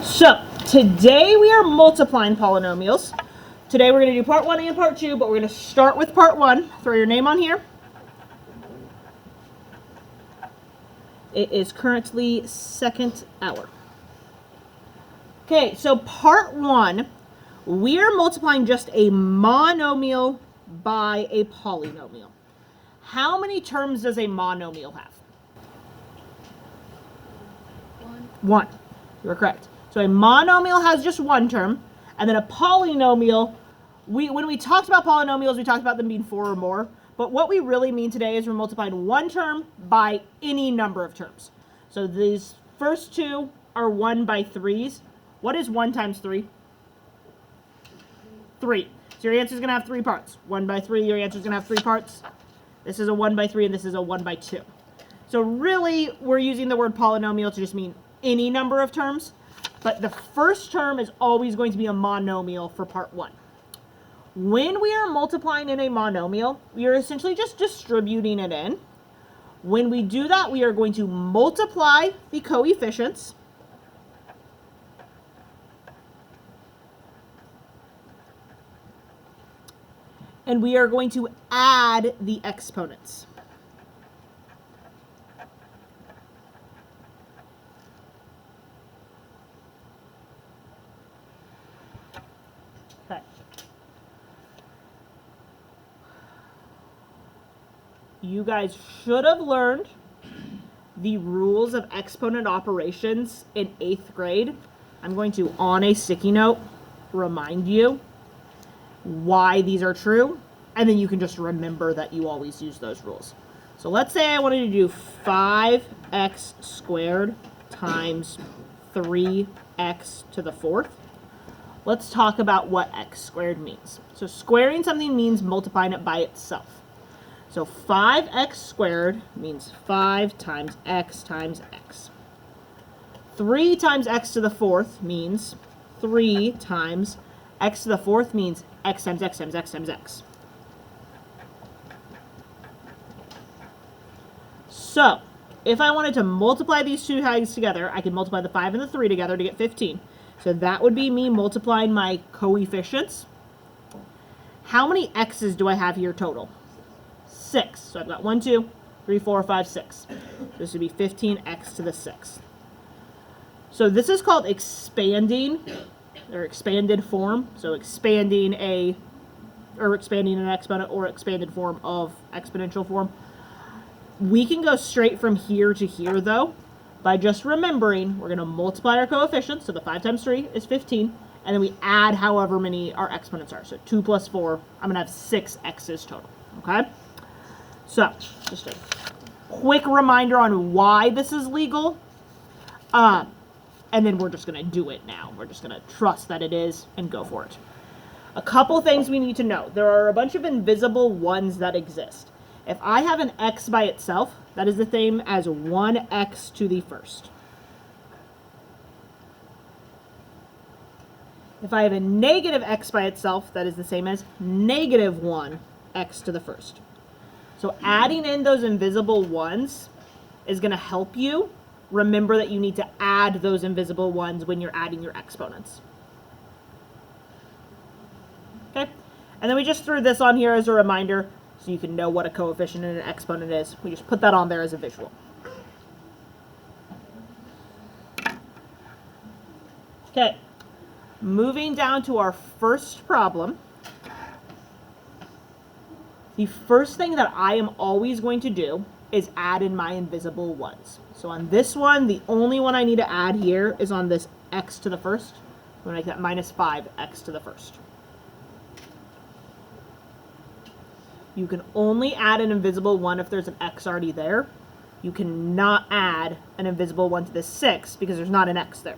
So, today we are multiplying polynomials. Today we're going to do part 1 and part 2, but we're going to start with part 1. Throw your name on here. It is currently second hour. Okay, so part 1, we are multiplying just a monomial by a polynomial. How many terms does a monomial have? One. You're correct. So a monomial has just one term, and then a polynomial, when we talked about polynomials, we talked about them being 4 or more, but what we really mean today is we're multiplying one term by any number of terms. So these first two are 1 by 3s. What is 1 times 3? 3. So your answer is going to have 3 parts. 1 by 3, your answer is going to have 3 parts. This is a 1 by 3, and this is a 1 by 2. So really, we're using the word polynomial to just mean any number of terms, but the first term is always going to be a monomial for part 1. When we are multiplying in a monomial, we are essentially just distributing it in. When we do that, we are going to multiply the coefficients. And we are going to add the exponents. Okay. You guys should have learned the rules of exponent operations in 8th grade. I'm going to, on a sticky note, remind you why these are true, and then you can just remember that you always use those rules. So let's say I wanted to do 5x squared times 3x to the 4th. Let's talk about what x squared means. So squaring something means multiplying it by itself. So 5x squared means 5 times x times x. 3 times x to the 4th means 3 times x to the 4th means x times x times x times x. So, if I wanted to multiply these two sides together, I could multiply the 5 and the 3 together to get 15. So that would be me multiplying my coefficients. How many x's do I have here total? 6. So I've got 1, 2, 3, 4, 5, 6. This would be 15x to the 6th. So this is called expanding, or expanded form. So expanding an exponent or expanded form of exponential form. We can go straight from here to here, though, by just remembering we're going to multiply our coefficients. So the 5 times 3 is 15, and then we add however many our exponents are. So 2 plus 4, I'm going to have 6 x's total, okay? So just a quick reminder on why this is legal, and then we're just going to do it now. We're just going to trust that it is and go for it. A couple things we need to know. There are a bunch of invisible ones that exist. If I have an x by itself, that is the same as 1x to the 1st. If I have a negative x by itself, that is the same as negative 1x to the 1st. So adding in those invisible ones is going to help you remember that you need to add those invisible ones when you're adding your exponents. Okay? And then we just threw this on here as a reminder so you can know what a coefficient and an exponent is. We just put that on there as a visual. Okay. Moving down to our first problem. The first thing that I am always going to do is add in my invisible ones. So on this one, the only one I need to add here is on this x to the 1st. I'm going to make that minus 5x to the 1st. You can only add an invisible one if there's an x already there. You cannot add an invisible one to this 6 because there's not an x there.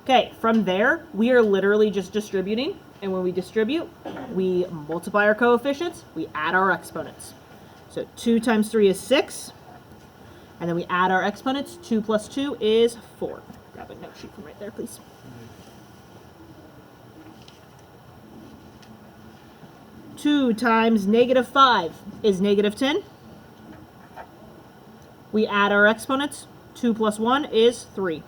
Okay, from there, we are literally just distributing. And when we distribute, we multiply our coefficients, we add our exponents. So 2 times 3 is 6. And then we add our exponents. 2 plus 2 is 4. Grab a note sheet from right there, please. Two times negative 5 is negative 10. We add our exponents. 2 plus 1 is 3.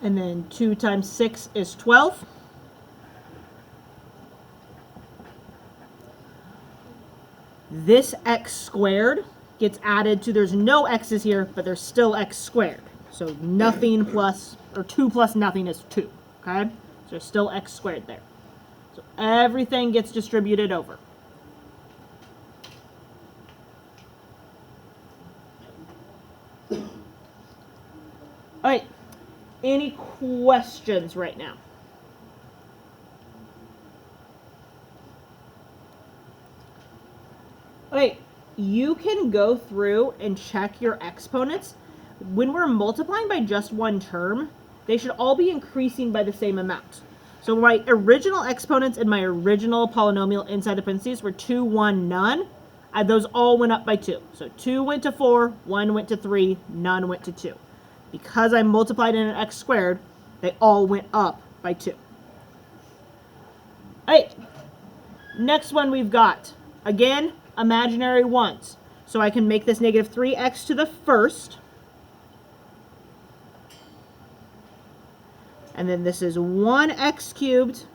And then 2 times 6 is 12. This x squared gets added to, there's no x's here, but there's still x squared. So nothing plus, or 2 plus nothing is 2, okay? So there's still x squared there. So everything gets distributed over. All right, any questions right now? Okay, you can go through and check your exponents. When we're multiplying by just one term, they should all be increasing by the same amount. So my original exponents in my original polynomial inside the parentheses were 2, 1, none. Those all went up by 2. So 2 went to 4, 1 went to 3, none went to 2. Because I multiplied in an x squared, they all went up by 2. All right, next one we've got, again, imaginary ones. So I can make this negative 3x to the first. And then this is 1x cubed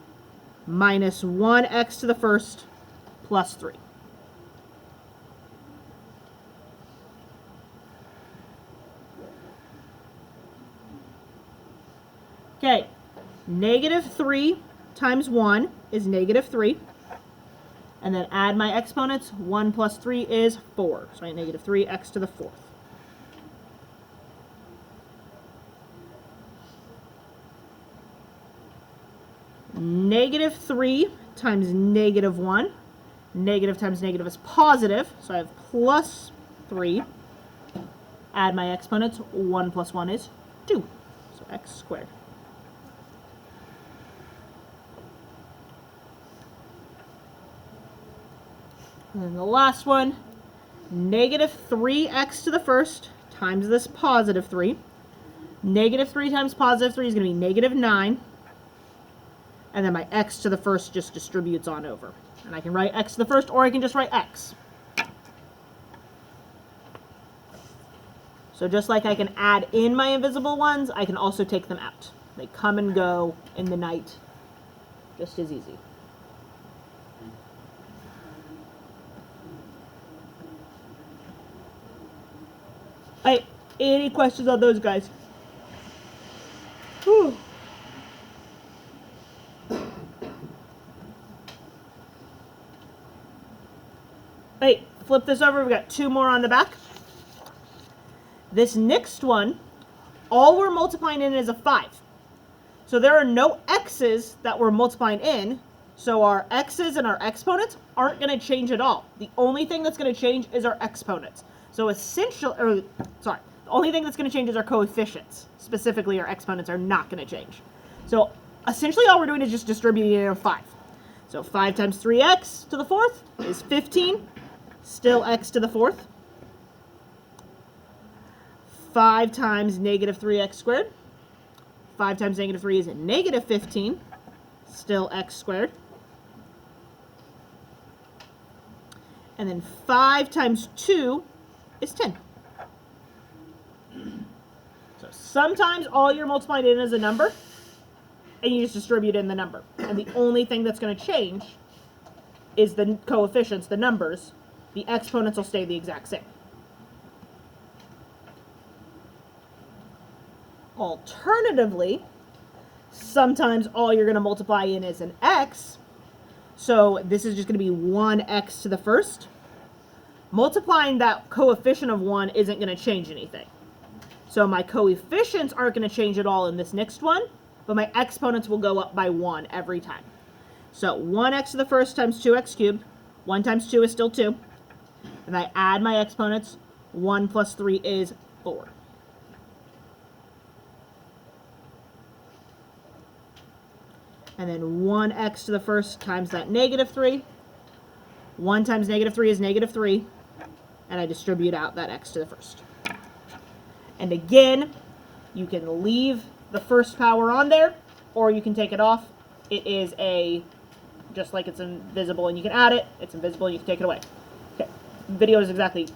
minus 1x to the first plus 3. Okay, negative 3 times 1 is negative 3. And then add my exponents. 1 plus 3 is 4. So I get negative 3x to the fourth. Negative 3 times negative 1. Negative times negative is positive. So I have plus 3. Add my exponents. 1 plus 1 is 2. So x squared. And then the last one, negative 3x to the first times this positive 3. Negative 3 times positive 3 is going to be negative 9. And then my x to the first just distributes on over. And I can write x to the first, or I can just write x. So just like I can add in my invisible ones, I can also take them out. They come and go in the night just as easy. All right, any questions on those guys? Whew. Hey, flip this over. We've got 2 more on the back. This next one, all we're multiplying in is a 5. So there are no x's that we're multiplying in. So our x's and our exponents aren't going to change at all. The only thing that's going to change is our exponents. So the only thing that's going to change is our coefficients. Specifically, our exponents are not going to change. So essentially all we're doing is just distributing it over 5. So 5 times 3x to the fourth is 15. Still x to the fourth. 5 times negative 3x squared. 5 times negative 3 is negative 15. Still x squared. And then 5 times 2 is 10. So sometimes all you're multiplying in is a number, and you just distribute in the number. And the only thing that's going to change is the coefficients, the numbers. The exponents will stay the exact same. Alternatively, sometimes all you're going to multiply in is an x. So this is just going to be 1x to the first. Multiplying that coefficient of 1 isn't going to change anything. So my coefficients aren't going to change at all in this next one, but my exponents will go up by 1 every time. So 1x to the first times 2x cubed. 1 times 2 is still 2. And I add my exponents. 1 plus 3 is 4. And then 1x to the first times that negative 3. 1 times negative 3 is negative 3. And I distribute out that x to the first. And again, you can leave the first power on there, or you can take it off. It is just like it's invisible and you can add it. It's invisible and you can take it away. Okay, video is exactly